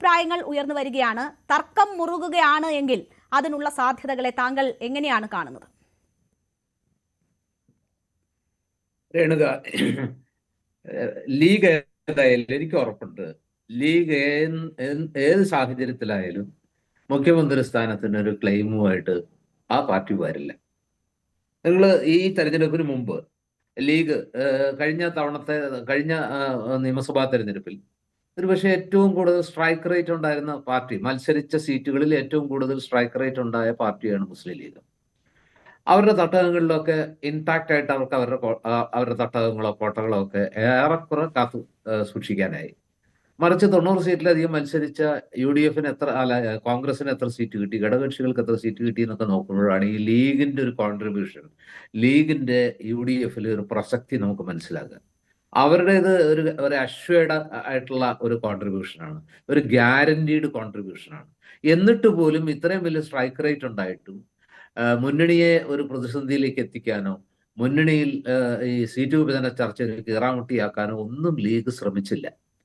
അഭിപ്രായങ്ങൾ ഉയർന്നു വരികയാണ്. തർക്കം മുറുകുകയാണ് എങ്കിൽ അതിനുള്ള സാധ്യതകളെ താങ്കൾ എങ്ങനെയാണ് കാണുന്നത്? രേണുക, ലീഗ് ഏതായാലും എനിക്ക് ഉറപ്പുണ്ട്, ലീഗ് ഏത് സാഹചര്യത്തിലായാലും മുഖ്യമന്ത്രി സ്ഥാനത്തിന് ഒരു ക്ലെയിമുമായിട്ട് ആ പാർട്ടി വരില്ല. നിങ്ങൾ ഈ തെരഞ്ഞെടുപ്പിന് മുമ്പ് ലീഗ് കഴിഞ്ഞ നിയമസഭാ തെരഞ്ഞെടുപ്പിൽ ഒരുപക്ഷെ ഏറ്റവും കൂടുതൽ സ്ട്രൈക്ക് റേറ്റ് ഉണ്ടായിരുന്ന പാർട്ടി, മത്സരിച്ച സീറ്റുകളിൽ ഏറ്റവും കൂടുതൽ സ്ട്രൈക്ക് റേറ്റ് ഉണ്ടായ പാർട്ടിയാണ് മുസ്ലിം ലീഗ്. അവരുടെ തട്ടകങ്ങളിലൊക്കെ ഇൻടാക്റ്റ് ആയിട്ട് അവർക്ക് അവരുടെ തട്ടകങ്ങളോ കോട്ടകളോ ഒക്കെ ഏറെക്കുറെ കാത്തു സൂക്ഷിക്കാനായി. മറിച്ച് 90 സീറ്റിലധികം മത്സരിച്ച UDFന് കോൺഗ്രസിന് എത്ര സീറ്റ് കിട്ടി, ഘടകകക്ഷികൾക്ക് എത്ര സീറ്റ് കിട്ടി എന്നൊക്കെ നോക്കുമ്പോഴാണ് ഈ ലീഗിന്റെ ഒരു കോൺട്രിബ്യൂഷൻ, ലീഗിന്റെ UDFിൽ ഒരു പ്രസക്തി നമുക്ക് മനസ്സിലാക്കുക. അവരുടേത് ഒരു അഷ്വേർഡ് ആയിട്ടുള്ള ഒരു കോൺട്രിബ്യൂഷനാണ്, ഒരു ഗ്യാരണ്ടീഡ് കോൺട്രിബ്യൂഷനാണ്. എന്നിട്ട് പോലും ഇത്രയും വലിയ സ്ട്രൈക്ക് റേറ്റ് ഉണ്ടായിട്ടും മുന്നണിയെ ഒരു പ്രതിസന്ധിയിലേക്ക് എത്തിക്കാനോ മുന്നണിയിൽ ഈ സീറ്റ് വിഭജന ചർച്ചയിലേക്ക് ഇറാമുട്ടിയാക്കാനോ ഒന്നും ലീഗ് ശ്രമിച്ചില്ല.